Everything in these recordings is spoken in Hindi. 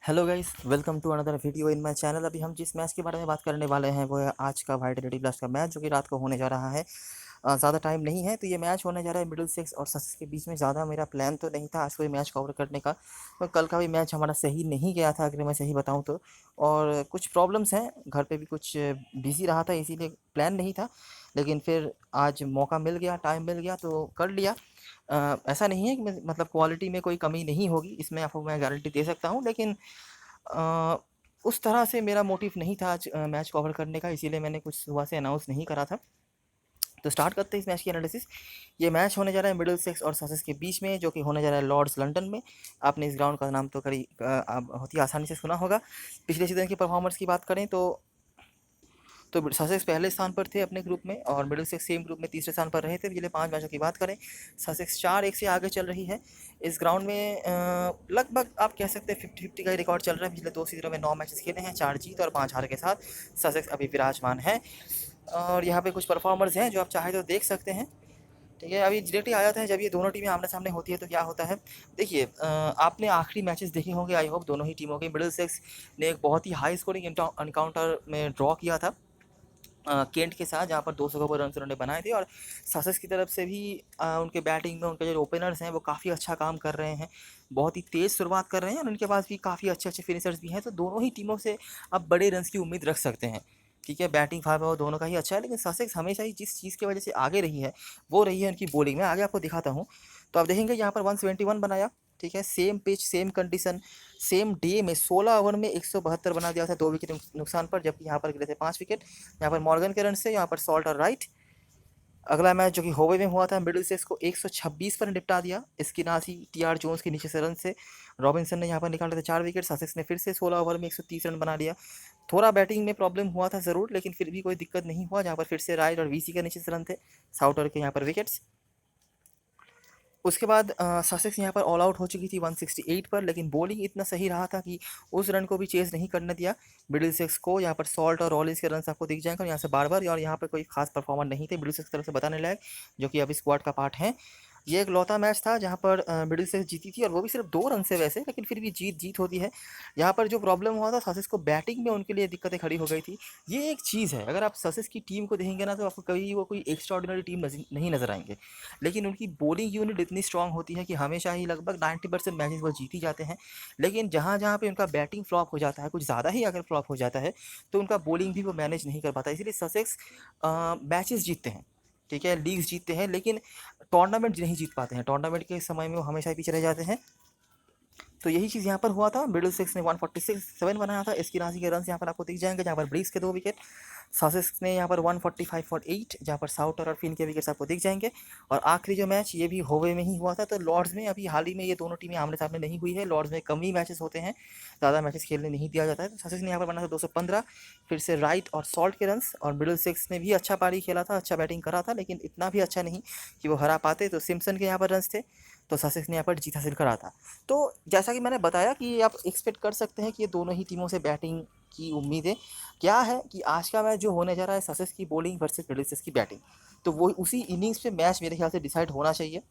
Hello guys, welcome to another video in my channel. अभी हम जिस मैच के बारे में बात करने वाले हैं वो है आज का वाइटलिटी ब्लास्ट का मैच, जो कि रात को होने जा रहा है। ज़्यादा टाइम नहीं है, तो ये मैच होने जा रहा है मिडिलसेक्स और ससेक्स के बीच में। ज़्यादा मेरा प्लान तो नहीं था आज कोई मैच कवर करने का, पर कल का भी मैच हमारा सही नहीं गया था, अगर मैं सही बताऊं तो। और कुछ प्रॉब्लम्स हैं घर पे भी, कुछ बिज़ी रहा था, इसीलिए प्लान नहीं था। लेकिन फिर आज मौका मिल गया, टाइम मिल गया तो कर लिया। ऐसा नहीं है कि मतलब क्वालिटी में कोई कमी नहीं होगी, इसमें आपको मैं गारंटी दे सकता हूँ। लेकिन अ, उस तरह से मेरा मोटिव नहीं था आज मैच कवर करने का, इसीलिए मैंने कुछ सुबह से अनाउंस नहीं करा था। तो स्टार्ट करते हैं इस मैच की एनालिसिस। ये मैच होने जा रहा है मिडिलसेक्स और ससेक्स के बीच में, जो कि होने जा रहा है लॉर्ड्स लंदन में। आपने इस ग्राउंड का नाम तो आप बहुत ही आसानी से सुना होगा। पिछले सीजन की परफॉर्मेंस की बात करें तो ससेक्स पहले स्थान पर थे अपने ग्रुप में, और मिडिलसेक्स सेम ग्रुप में तीसरे स्थान पर रहे थे। पिछले 5 मैचों की बात करें, ससेक्स 4-1 से आगे चल रही है इस ग्राउंड में। लगभग आप कह सकते हैं 50-50 का ही रिकॉर्ड चल रहा है। पिछले 2 सीजनों में 9 मैचेस खेले हैं, 4 जीत और 5 हार के साथ ससेक्स अभी विराजमान है। और यहाँ पे कुछ परफॉर्मर्स हैं जो आप चाहे तो देख सकते हैं। ठीक है, अभी डायरेक्टली आ जाते हैं, जब ये दोनों टीमें आमने सामने होती है तो क्या होता है। देखिए, आपने आखिरी मैचेस देखे होंगे आई होप दोनों ही टीमों के। मिडिलसेक्स ने एक बहुत ही हाई स्कोरिंग एनकाउंटर में ड्रॉ किया था केंट के साथ, जहाँ पर 200 के ऊपर रन उन्होंने बनाए थे। और ससेक्स की तरफ से भी उनके बैटिंग में उनके जो ओपनर्स हैं वो काफ़ी अच्छा काम कर रहे हैं, बहुत ही तेज़ शुरुआत कर रहे हैं, और उनके पास भी काफ़ी अच्छे अच्छे फिनिशर्स भी हैं। तो दोनों ही टीमों से आप बड़े रन्स की उम्मीद रख सकते हैं। ठीक है, बैटिंग फाइव और दोनों का ही अच्छा है, लेकिन ससेक्स हमेशा ही जिस चीज़ की वजह से आगे रही है वो रही है उनकी बॉलिंग में। आगे आपको दिखाता हूँ तो आप देखेंगे यहाँ पर 171 बनाया। ठीक है, same pitch, same condition, same day में 16 ओवर में 172 बना दिया था 2 विकेट नुकसान पर, जबकि यहाँ पर गिरे थे 5 विकेट। यहाँ पर मॉर्गन के रन से, यहाँ पर सॉल्ट और राइट। अगला मैच जो कि होवे में हुआ था, मिडिलसेक्स को 126 पर निपटा दिया स्किनासी टीआर जोन्स के नीचे से रन से। रॉबिन्सन ने यहाँ पर निकाले थे 4 विकेट। ससेक्स ने फिर से 16 ओवर में 130 रन बना लिया। थोड़ा बैटिंग में प्रॉब्लम हुआ था ज़रूर, लेकिन फिर भी कोई दिक्कत नहीं हुआ, जहाँ पर फिर से राइट और वीसी के नीचे से रन थे, साउटर के यहाँ पर विकेट्स। उसके बाद ससेक्स यहाँ पर ऑल आउट हो चुकी थी 168 पर, लेकिन बॉलिंग इतना सही रहा था कि उस रन को भी चेज़ नहीं करने दिया मिडिलसेक्स को। यहाँ पर सॉल्ट और रॉलिंस के रन आपको दिख जाएंगे, और यहाँ से बार बार, और यहाँ पर कोई खास परफॉर्मर नहीं थे मिडिलसेक्स की तरफ से बताने लायक, जो कि अभी स्क्वाड का पार्ट है। ये एक लौता मैच था जहाँ पर मिडिलसेक्स जीती थी, और वो भी सिर्फ 2 रन से वैसे, लेकिन फिर भी जीत जीत होती है। यहाँ पर जो प्रॉब्लम हुआ था, ससेक्स को बैटिंग में उनके लिए दिक्कतें खड़ी हो गई थी। ये एक चीज़ है, अगर आप ससेक्स की टीम को देखेंगे ना, तो आपको कभी वो कोई एक्स्ट्राऑर्डिनरी टीम नहीं नजर आएंगे। लेकिन उनकी बॉलिंग यूनिट इतनी स्ट्रांग होती है कि हमेशा ही लगभग 90% मैचेस वो जीत ही जाते हैं। लेकिन जहाँ जहाँ पे उनका बैटिंग फ्लॉप हो जाता है, कुछ ज़्यादा ही अगर फ्लॉप हो जाता है, तो उनका बॉलिंग भी वो मैनेज नहीं कर पाता। इसीलिए ससेक्स मैचेस जीतते हैं, ठीक है, लीग्स जीतते हैं, लेकिन टूर्नामेंट नहीं जीत पाते हैं। टूर्नामेंट के समय में वो हमेशा ही पीछे रह जाते हैं। तो यही चीज़ यहाँ पर हुआ था। मिडिलसेक्स ने 147 बनाया था, इसकी राशि के रन यहाँ पर आपको दिख जाएंगे, जहाँ पर ब्रिक्स के 2 विकेट। ससेक्स ने यहाँ पर 145 फॉर 8, जहाँ पर साउटर और फिन के विकेट्स आपको दिख जाएंगे। और आखिरी जो मैच ये भी होवे में ही हुआ था। तो लॉर्ड्स में अभी हाल ही में ये दोनों टीमें आमने सामने नहीं हुई है। लॉर्ड्स में कम ही मैचेस होते हैं, ज़्यादा मैचेस खेलने नहीं दिया जाता है। तो ससेक्स ने यहाँ पर बना था 215, फिर से राइट और सॉल्ट के रन्स। और मिडिलसेक्स ने भी अच्छा पारी खेला था, अच्छा बैटिंग करा था, लेकिन इतना भी अच्छा नहीं कि वो हरा पाते। तो सिम्पसन के यहाँ पर रन्स थे, तो ससेक्स ने यहाँ पर जीत हासिल करा था। तो जैसा कि मैंने बताया कि आप एक्सपेक्ट कर सकते हैं कि ये दोनों ही टीमों से बैटिंग की उम्मीदें क्या है, कि आज का मैच जो होने जा रहा है ससेक्स की बॉलिंग वर्सेस मिडिलसेक्स की बैटिंग, तो वो उसी इनिंग्स पे मैच मेरे ख्याल से डिसाइड होना चाहिए।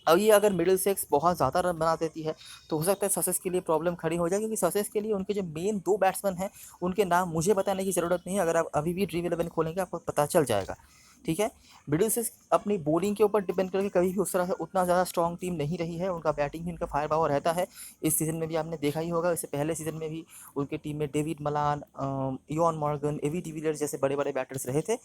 अब ये अगर मिडिलसेक्स बहुत ज़्यादा रन बना देती है तो हो सकता है ससेक्स के लिए प्रॉब्लम खड़ी हो जाए, क्योंकि ससेक्स के लिए उनके जो मेन 2 बैट्समैन हैं उनके नाम मुझे बताने की ज़रूरत नहीं है। अगर आप अभी भी ड्रीम 11 खोलेंगे आपको पता चल जाएगा। ठीक है, मिडिलसेक्स अपनी बॉलिंग के ऊपर डिपेंड करके कभी भी उस तरह से उतना ज़्यादा स्ट्रॉन्ग टीम नहीं रही है। उनका बैटिंग भी, उनका फायर पावर रहता है। इस सीज़न में भी आपने देखा ही होगा, इससे पहले सीज़न में भी उनके टीम में डेविड मलान, इयॉन मॉर्गन, एवी डिविलियर्स जैसे बड़े बड़े बैटर्स रहे थे।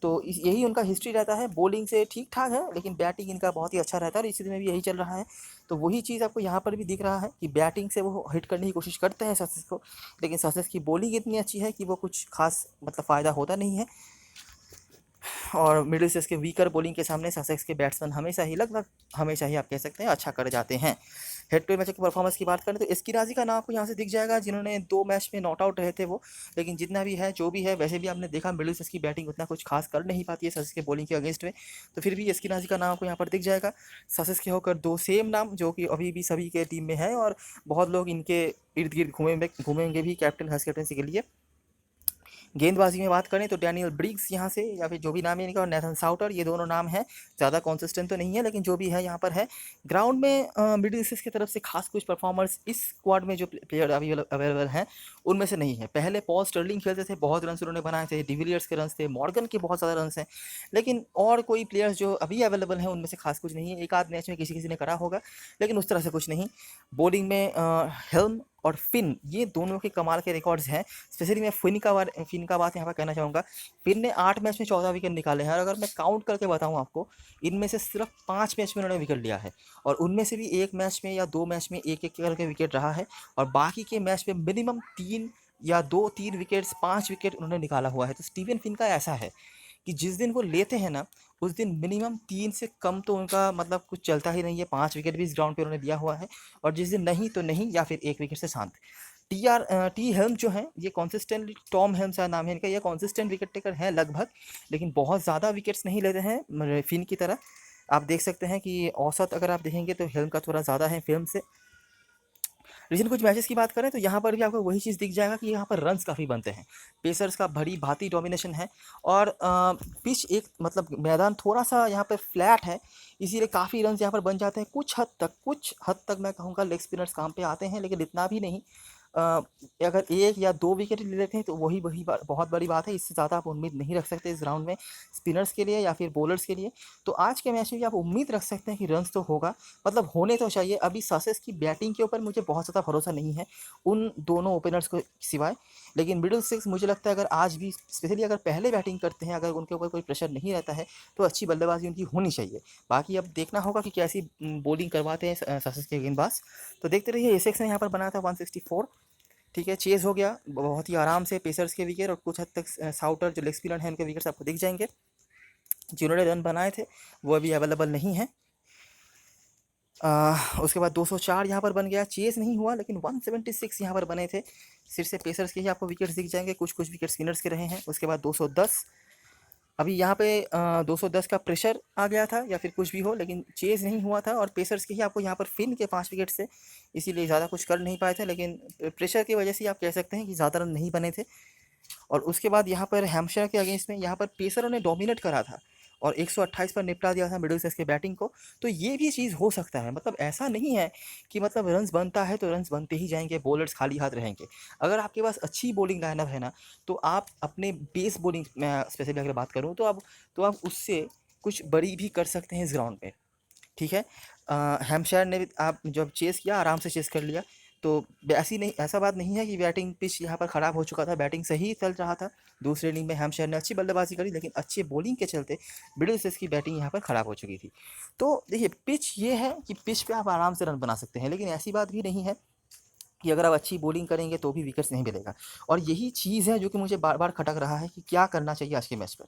तो यही उनका हिस्ट्री रहता है। बॉलिंग से ठीक ठाक है, लेकिन बैटिंग इनका बहुत ही अच्छा रहता है, और इस सीज़न में भी यही चल रहा है। तो वही चीज़ आपको यहाँ पर भी दिख रहा है कि बैटिंग से वो हिट करने की कोशिश करते हैं ससेक्स को, लेकिन ससेक्स की बॉलिंग इतनी अच्छी है कि वो कुछ खास मतलब फ़ायदा होता नहीं है। और मिडिलसेक्स के वीकर बॉलिंग के सामने ससेक्स के बैट्समैन हमेशा ही, लगभग हमेशा ही आप कह सकते हैं, अच्छा कर जाते हैं। हेड टू मैच की परफॉर्मेंस की बात करें तो एस्किनाजी का नाम आपको यहाँ से दिख जाएगा, जिन्होंने 2 मैच में नॉट आउट रहे थे वो। लेकिन जितना भी है, जो भी है, वैसे भी आपने देखा मिडिलसेक्स की बैटिंग उतना कुछ खास कर नहीं पाती है ससेक्स के बॉलिंग के अगेंस्ट में। तो फिर भी एस्किनाजी का नाम आपको यहाँ पर दिख जाएगा। ससेक्स के होकर 2 सेम नाम जो कि अभी भी सभी के टीम में है, और बहुत लोग इनके इर्द गिर्द घूमेंगे भी कैप्टन, हाउस कैप्टनसी के लिए। गेंदबाजी में बात करें तो डैनियल ब्रिग्स यहाँ से, या फिर जो भी नाम है इनका, और नेथन साउटर, ये दोनों नाम हैं। ज़्यादा कंसिस्टेंट तो नहीं है, लेकिन जो भी है यहाँ पर है। ग्राउंड में मिडिल ईस्ट की तरफ से खास कुछ परफॉर्मर्स इस स्क्वाड में जो प्लेयर अभी अवेलेबल हैं उनमें से नहीं है। पहले पॉल स्टर्लिंग खेलते थे, बहुत रन उन्होंने बनाए थे, डिविलियर्स के रन थे, मॉर्गन के बहुत ज़्यादा रन हैं, लेकिन और कोई प्लेयर्स जो अभी अवेलेबल हैं उनमें से खास कुछ नहीं है। एक आध मैच में किसी किसी ने करा होगा, लेकिन उस तरह से कुछ नहीं। बॉलिंग में हेल्म और फिन, ये दोनों के कमाल के रिकॉर्ड्स हैं। स्पेशली मैं फिन का बात यहाँ पर कहना चाहूँगा। फिन ने 8 मैच में 14 विकेट निकाले हैं, और अगर मैं काउंट करके बताऊँ आपको, इनमें से सिर्फ 5 मैच में उन्होंने विकेट लिया है, और उनमें से भी एक मैच में या 2 मैच में एक एक करके विकेट रहा है, और बाकी के मैच में मिनिमम 3 या 2-3 विकेट्स, 5 विकेट उन्होंने निकाला हुआ है। तो स्टीवन फिन का ऐसा है कि जिस दिन वो लेते हैं ना, उस दिन मिनिमम 3 से कम तो उनका मतलब कुछ चलता ही नहीं है। 5 विकेट भी इस ग्राउंड पे उन्होंने दिया हुआ है, और जिस दिन नहीं तो नहीं, या फिर 1 विकेट से शांत। टी हेल्म जो है, ये कॉन्सिस्टेंटली, टॉम हेल्म सा नाम है इनका, ये कॉन्सिस्टेंट विकेट टेकर हैं लगभग, लेकिन बहुत ज़्यादा विकेट्स नहीं लेते हैं फिन की तरह। आप देख सकते हैं कि औसत अगर आप देखेंगे तो हेल्म का थोड़ा ज़्यादा है फिल्म से। रिसेंट कुछ मैचेस की बात करें तो यहाँ पर भी आपको वही चीज़ दिख जाएगा कि यहाँ पर रन्स काफ़ी बनते हैं। पेसर्स का भरी भांति डोमिनेशन है, और पिच एक मतलब मैदान थोड़ा सा यहाँ पर फ्लैट है, इसीलिए काफ़ी रन्स यहाँ पर बन जाते हैं। कुछ हद तक मैं कहूँगा लेग स्पिनर्स काम पे आते हैं, लेकिन इतना भी नहीं। अगर 1 या 2 विकेट ले लेते हैं तो वही वही बहुत बड़ी बात है। इससे ज़्यादा आप उम्मीद नहीं रख सकते इस ग्राउंड में स्पिनर्स के लिए या फिर बॉलर्स के लिए। तो आज के मैच में भी आप उम्मीद रख सकते हैं कि रन्स तो होगा, मतलब होने तो चाहिए। अभी ससेस की बैटिंग के ऊपर मुझे बहुत ज़्यादा भरोसा नहीं है उन दोनों ओपनर्स को सिवाय, लेकिन मिडिल सिक्स मुझे लगता है अगर आज भी स्पेशली अगर पहले बैटिंग करते हैं, अगर उनके ऊपर कोई प्रेशर नहीं रहता है, तो अच्छी बल्लेबाजी उनकी होनी चाहिए। बाकी अब देखना होगा कि कैसी बॉलिंग करवाते हैं ससेस के गेंदबाज। तो देखते रहिए। एसेक्स ने यहाँ पर बनाया था 164, ठीक है, चेज़ हो गया बहुत ही आराम से पेसर्स के विकेट, और कुछ हद तक साउटर जो लेग स्पिनर हैं उनके विकेट्स आपको दिख जाएंगे। जिन्होंने रन बनाए थे वो अभी अवेलेबल नहीं है। उसके बाद 204 यहाँ पर बन गया, चेस नहीं हुआ, लेकिन 176 यहाँ पर बने थे। सिर से पेसर्स के ही आपको विकेट्स दिख जाएंगे, कुछ कुछ विकेट स्पिनर्स के रहे हैं। उसके बाद 210, अभी यहाँ पे 210 का प्रेशर आ गया था या फिर कुछ भी हो, लेकिन चेज़ नहीं हुआ था, और पेसर्स के ही आपको यहाँ पर फिन के 5 विकेट से, इसीलिए ज़्यादा कुछ कर नहीं पाए थे, लेकिन प्रेशर की वजह से आप कह सकते हैं कि ज़्यादा रन नहीं बने थे। और उसके बाद यहाँ पर हैम्पशायर के अगेंस्ट में यहाँ पर पेसरों ने डोमिनेट करा था, और 128 पर निपटा दिया था मिडिलसेक्स के बैटिंग को। तो ये भी चीज़ हो सकता है, मतलब ऐसा नहीं है कि मतलब रन्स बनता है तो रन्स बनते ही जाएंगे, बॉलर्स खाली हाथ रहेंगे। अगर आपके पास अच्छी बॉलिंग लाइनअप है ना, तो आप अपने बेस बॉलिंग में स्पेशली अगर बात करूँ तो आप उससे कुछ बड़ी भी कर सकते हैं इस ग्राउंड पे, ठीक है। हैम्पशायर ने आप जब चेस किया, आराम से चेस कर लिया। तो ऐसी नहीं, ऐसा बात नहीं है कि बैटिंग पिच यहाँ पर ख़राब हो चुका था, बैटिंग सही चल रहा था। दूसरे इनिंग में हैम्पशायर ने अच्छी बल्लेबाजी करी, लेकिन अच्छे बॉलिंग के चलते मिडिलसेक्स की बैटिंग यहाँ पर ख़राब हो चुकी थी। तो देखिए, पिच ये है कि पिच पे आप आराम से रन बना सकते हैं, लेकिन ऐसी बात भी नहीं है कि अगर आप अच्छी बॉलिंग करेंगे तो भी विकेट्स नहीं मिलेगा। और यही चीज़ है जो कि मुझे बार बार खटक रहा है कि क्या करना चाहिए आज के मैच पर।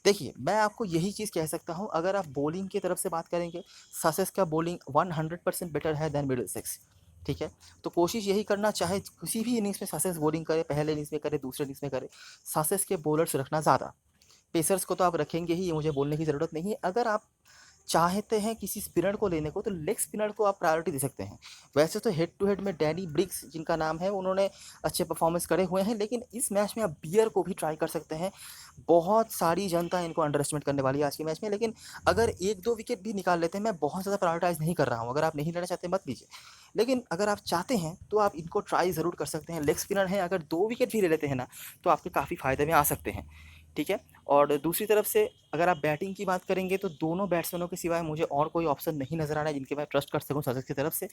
देखिए, मैं आपको यही चीज़ कह सकता हूँ, अगर आप बॉलिंग की तरफ से बात करेंगे, ससेस का बॉलिंग 100% बेटर है दैन मिडिलसेक्स, ठीक है। तो कोशिश यही करना, चाहे किसी भी इनिंग्स में ससेस बॉलिंग करे, पहले इनिंग्स में करे, दूसरे इनिंग्स में करे, ससेस के बॉलर्स रखना ज़्यादा। पेसर्स को तो आप रखेंगे ही, ये मुझे बोलने की ज़रूरत नहीं है। अगर आप चाहते हैं किसी स्पिनर को लेने को, तो लेग स्पिनर को आप प्रायोरिटी दे सकते हैं। वैसे तो हेड टू हेड में डैनी ब्रिग्स जिनका नाम है, उन्होंने अच्छे परफॉर्मेंस करे हुए हैं, लेकिन इस मैच में आप बियर को भी ट्राई कर सकते हैं। बहुत सारी जनता इनको अंडर एस्टिमेट करने वाली है आज के मैच में, लेकिन अगर 1-2 विकेट भी निकाल लेते हैं, मैं बहुत ज़्यादा प्रायोरिटाइज़ नहीं कर रहा हूँ। अगर आप नहीं लेना चाहते मत लीजिए, लेकिन अगर आप चाहते हैं तो आप इनको ट्राई ज़रूर कर सकते हैं। लेग स्पिनर हैं, अगर 2 विकेट भी ले लेते हैं ना, तो आपके काफ़ी फ़ायदे में आ सकते हैं, ठीक है। और दूसरी तरफ से अगर आप बैटिंग की बात करेंगे, तो दोनों बैट्समैनों के सिवाय मुझे और कोई ऑप्शन नहीं नज़र आ रहा है जिनके मैं ट्रस्ट कर सकूं ससेक्स की तरफ से।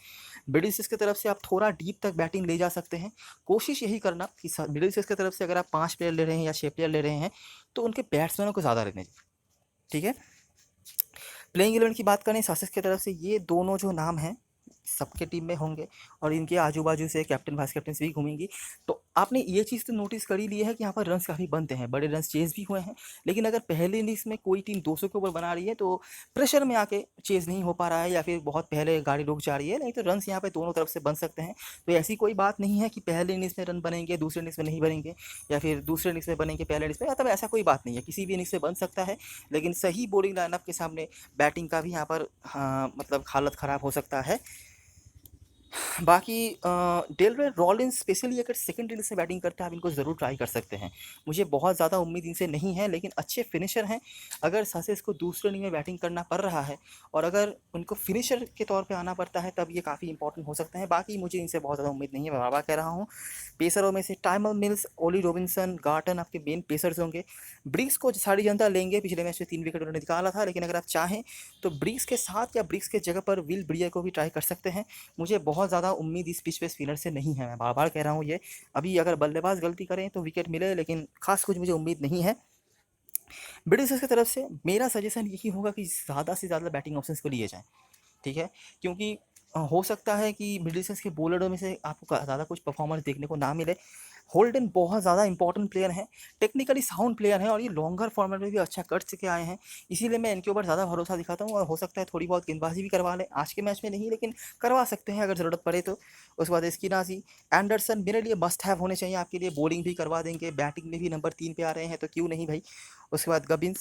मिडिलसेक्स की तरफ से आप थोड़ा डीप तक बैटिंग ले जा सकते हैं। कोशिश यही करना कि मिडिलसेक्स की तरफ से अगर आप 5 प्लेयर ले रहे हैं या 6 प्लेयर ले रहे हैं, तो उनके बैट्समैनों को ज़्यादा रखने चाहिए, ठीक है। प्लेइंग 11 की बात करें ससेक्स की तरफ से, ये दोनों जो नाम हैं सबके टीम में होंगे, और इनके आजू बाजू से कैप्टन वाइस कैप्टन भी घूमेंगी। तो आपने ये चीज़ तो नोटिस कर ही ली है कि यहाँ पर रन्स काफ़ी बनते हैं, बड़े रन्स चेज़ भी हुए हैं। लेकिन अगर पहले इनिंग्स में कोई टीम 200 के ऊपर बना रही है, तो प्रेशर में आके चेज़ नहीं हो पा रहा है, या फिर बहुत पहले गाड़ी रुक जा रही है, नहीं तो रन्स यहाँ पे दोनों तरफ से बन सकते हैं। तो ऐसी कोई बात नहीं है कि पहले इनिंग्स में रन बनेंगे, दूसरे इनिंग्स में नहीं बनेंगे, या फिर दूसरे इनिंग्स में बनेंगे पहले इनिंग्स में, मतलब ऐसा कोई बात नहीं है। किसी भी इनिंग्स में बन सकता है, लेकिन सही बॉलिंग लाइनअप के सामने बैटिंग का भी यहाँ पर, हाँ, मतलब हालत ख़राब हो सकता है। बाकी डेलरे रॉलिंस स्पेशली अगर सेकंड इनिंग्स में बैटिंग करते हैं आप इनको ज़रूर ट्राई कर सकते हैं। मुझे बहुत ज़्यादा उम्मीद इनसे नहीं है, लेकिन अच्छे फिनिशर हैं। अगर सासेस को दूसरे इनिंग में बैटिंग करना पड़ रहा है और अगर उनको फिनिशर के तौर पे आना पड़ता है, तब ये काफ़ी इंपॉर्टेंट हो सकते हैं। बाकी मुझे इनसे बहुत ज़्यादा उम्मीद नहीं है, मैं बार-बार कह रहा हूँ। पेसरों में से टाइमर मिल्स, ओली रॉबिन्सन, गार्टन आपके मेन पेसर्स होंगे। ब्रिक्स को सारी जनता लेंगे, पिछले मैच में 3 विकेट उन्होंने निकाला था, लेकिन अगर आप चाहें तो ब्रिक्स के साथ या ब्रिक्स के जगह पर विल ब्रियर को भी ट्राई कर सकते हैं। मुझे बहुत ज़्यादा उम्मीद इस पिच पे स्पिनर से नहीं है, मैं बार-बार कह रहा हूँ ये। अभी अगर बल्लेबाज गलती करें तो विकेट मिले, लेकिन ख़ास कुछ मुझे उम्मीद नहीं है। मिडिल की तरफ से मेरा सजेशन यही होगा कि ज़्यादा से ज़्यादा बैटिंग ऑप्शंस को लिए जाएँ, ठीक है? क्योंकि हो सकता है कि मिडिल के बॉलरों में से आपको ज़्यादा कुछ परफॉर्मेंस देखने को ना मिले। होल्डन बहुत ज़्यादा इंपॉर्टेंट प्लेयर हैं, टेक्निकली साउंड प्लेयर हैं और ये लॉन्गर फॉर्मेट में भी अच्छा कर चुके आए हैं। इसीलिए मैं इनके ऊपर ज़्यादा भरोसा दिखाता हूँ और हो सकता है थोड़ी बहुत गेंदबाजी भी करवा लें। आज के मैच में नहीं, लेकिन करवा सकते हैं अगर ज़रूरत पड़े तो। उसके बाद स्किनाजी, एंडरसन मेरे लिए मस्ट हैव होने चाहिए आपके लिए। बॉलिंग भी करवा देंगे, बैटिंग में भी नंबर 3 पे आ रहे हैं तो क्यों नहीं भाई। उसके बाद गबिन्स,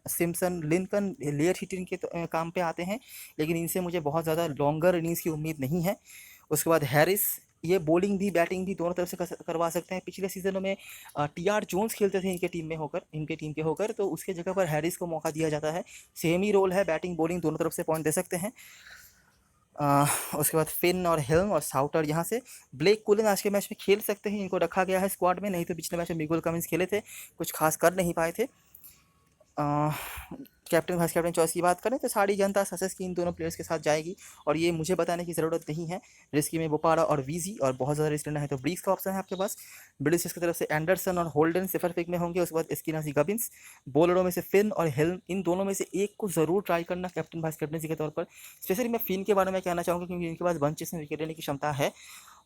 सिम्पसन, लिंकन लेयर हिटिंग के काम पे आते हैं, लेकिन इनसे मुझे बहुत ज़्यादा लॉन्गर इनिंग्स की उम्मीद नहीं है। उसके बाद हैरिस, ये बॉलिंग भी बैटिंग भी दोनों तरफ से करवा सकते हैं। पिछले सीजनों में टीआर जोन्स खेलते थे इनके टीम के होकर, तो उसके जगह पर हैरिस को मौका दिया जाता है। सेम ही रोल है, बैटिंग बॉलिंग दोनों तरफ से पॉइंट दे सकते हैं। उसके बाद फिन और हेल्म और साउटर यहाँ से। ब्लेक कुलन आज के मैच में खेल सकते हैं, इनको रखा गया है स्क्वाड में, नहीं तो पिछले मैच में मिगुल कमिंस खेले थे, कुछ खास कर नहीं पाए थे। कैप्टन वाइस कैप्टन चॉइस की बात करें तो सारी जनता ससेस की इन दोनों प्लेयर्स के साथ जाएगी, और ये मुझे बताने की ज़रूरत नहीं है। रिस्की में बोपारा और वीजी, और बहुत ज़्यादा रिस्क लेना है तो ब्रीक्स का ऑप्शन है आपके पास। ब्रिटिश की तरफ से एंडरसन और होल्डन सिफर पिक में होंगे। उसके बाद स्किनासी, गबिन्स। बॉलरों में से फिन और हेल्म, इन दोनों में से एक को ज़रूर ट्राई करना कैप्टन वाइस कैप्टनसी के तौर पर। स्पेशली मैं फिन के बारे में कहना चाहूँगा क्योंकि इनके पास बंचेस में विकेट लेने की क्षमता है,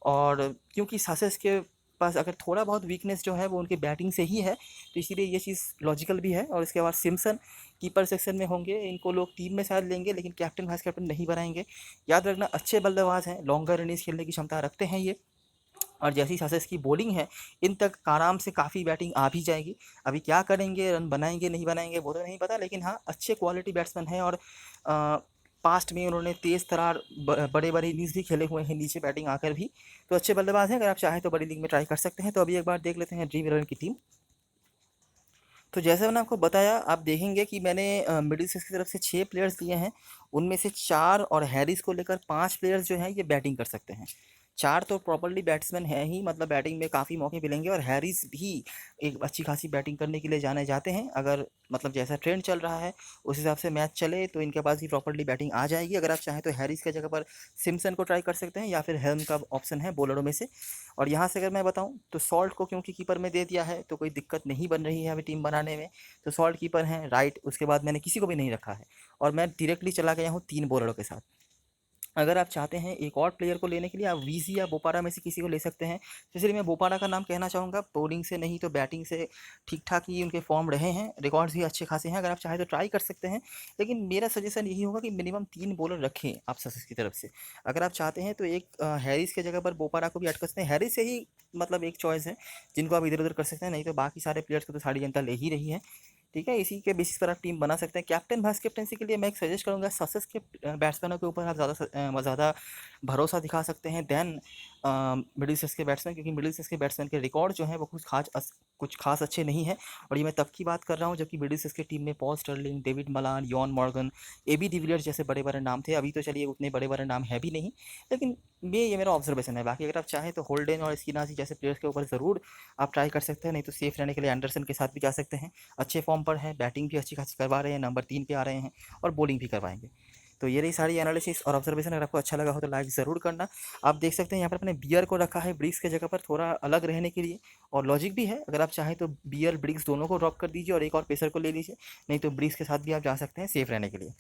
और क्योंकि सासेस के पास अगर थोड़ा बहुत वीकनेस जो है वो उनकी बैटिंग से ही है, तो इसीलिए ये चीज़ लॉजिकल भी है। और इसके बाद सिम्पसन कीपर सेक्शन में होंगे, इनको लोग टीम में शायद लेंगे लेकिन कैप्टन वाइस कैप्टन नहीं बनाएंगे। याद रखना, अच्छे बल्लेबाज हैं, लॉन्गर इनिंग्स खेलने की क्षमता रखते हैं ये, और जैसी सासेस की बॉलिंग है इन तक आराम से काफ़ी बैटिंग आ भी जाएगी। अभी क्या करेंगे, रन बनाएंगे नहीं बनाएंगे वो तो नहीं पता, लेकिन हाँ अच्छे क्वालिटी बैट्समैन हैं, और पास्ट में उन्होंने तेज़ तरार बड़े बड़े इनिंग्स भी खेले हुए हैं नीचे बैटिंग आकर भी, तो अच्छे बल्लेबाज हैं। अगर आप चाहें तो बड़ी लीग में ट्राई कर सकते हैं। तो अभी एक बार देख लेते हैं ड्रीम 11 की टीम। तो जैसे मैंने आपको बताया, आप देखेंगे कि मैंने मिडिल सिक्स की तरफ से 6 प्लेयर्स दिए हैं, उनमें से 4 और हैरिस को लेकर 5 प्लेयर्स जो हैं ये बैटिंग कर सकते हैं। 4 तो प्रॉपर्ली बैट्समैन हैं ही, मतलब बैटिंग में काफ़ी मौके मिलेंगे, और हैरिस भी एक अच्छी खासी बैटिंग करने के लिए जाने जाते हैं। अगर मतलब जैसा ट्रेंड चल रहा है उस हिसाब से मैच चले तो इनके पास भी प्रॉपर्ली बैटिंग आ जाएगी। अगर आप चाहें तो हैरिस की जगह पर सिम्पसन को ट्राई कर सकते हैं, या फिर हेल्म का ऑप्शन है बॉलरों में से। और यहाँ से अगर मैं बताऊँ तो सॉल्ट को क्योंकि कीपर में दे दिया है तो कोई दिक्कत नहीं बन रही है अभी टीम बनाने में, तो सॉल्ट कीपर हैं राइट। उसके बाद मैंने किसी को भी नहीं रखा है, और मैं डायरेक्टली चला गया हूँ 3 बॉलरों के साथ। अगर आप चाहते हैं एक और प्लेयर को लेने के लिए, आप वीजी या बोपारा में से किसी को ले सकते हैं। तो इसलिए मैं बोपारा का नाम कहना चाहूँगा, बॉलिंग से नहीं तो बैटिंग से ठीक ठाक ही उनके फॉर्म रहे हैं, रिकॉर्ड्स भी अच्छे खासे हैं। अगर आप चाहें तो ट्राई कर सकते हैं, लेकिन मेरा सजेशन यही होगा कि मिनिमम 3 बॉलर रखें आप ससेस की तरफ से। अगर आप चाहते हैं तो एक हैरिस के जगह पर बोपारा को भी ऐड कर सकते हैं। हैरिस से ही मतलब एक चॉइस है जिनको आप इधर उधर कर सकते हैं, नहीं तो बाकी सारे प्लेयर्स को तो सारी जनता ले ही रही है, ठीक है। इसी के बेसिस पर आप टीम बना सकते हैं। कैप्टन वाइस कैप्टनसी के लिए मैं एक सजेस्ट करूँगा, ससेस के बैट्समैनों के ऊपर आप ज़्यादा भरोसा दिखा सकते हैं दैन मिडिल सीक्स के बैट्समैन, क्योंकि मिडिल सीक्स के बैट्समैन के रिकॉर्ड जो है वो कुछ खास अच्छे नहीं है। और ये मैं तब की बात कर रहा हूँ जबकि मिडिल सीक्स की टीम में Paul Stirling, David Malan, Eoin Morgan, AB de Villiers जैसे बड़े बड़े नाम थे। अभी तो चलिए उतने बड़े बड़े नाम है भी नहीं, लेकिन ये मेरा ऑब्जर्वेशन है। बाकी अगर आप चाहें तो होल्डन और स्किनासी जैसे प्लेयर्स के ऊपर ज़रूर आप ट्राई कर सकते हैं, नहीं तो सेफ रहने के लिए एंडरसन के साथ भी जा सकते हैं। अच्छे फॉर्म पर हैं, बैटिंग भी अच्छी खासी करवा रहे हैं, नंबर 3 पे आ रहे हैं, और बॉलिंग भी करवाएंगे। तो ये रही सारी एनालिसिस और ऑब्जर्वेशन। अगर आपको अच्छा लगा हो तो लाइक ज़रूर करना। आप देख सकते हैं यहाँ पर अपने बियर को रखा है ब्रिक्स के जगह पर, थोड़ा अलग रहने के लिए, और लॉजिक भी है। अगर आप चाहें तो बियर ब्रिक्स दोनों को ड्रॉप कर दीजिए और एक और पेसर को ले लीजिए, नहीं तो ब्रिक्स के साथ भी आप जा सकते हैं सेफ रहने के लिए।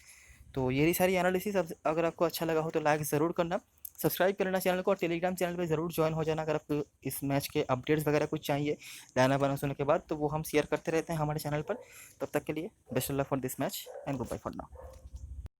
तो ये रही सारी एनालिसिस। अब अगर आपको अच्छा लगा हो तो लाइक ज़रूर करना, सब्सक्राइब कर लेना चैनल को, और टेलीग्राम चैनल पे ज़रूर ज्वाइन हो जाना अगर आपको इस मैच के अपडेट्स वगैरह कुछ चाहिए लाइनअप अनाउंस होने के बाद, तो वो हम शेयर करते रहते हैं हमारे चैनल पर। तब तक के लिए best of luck for this match and goodbye for now.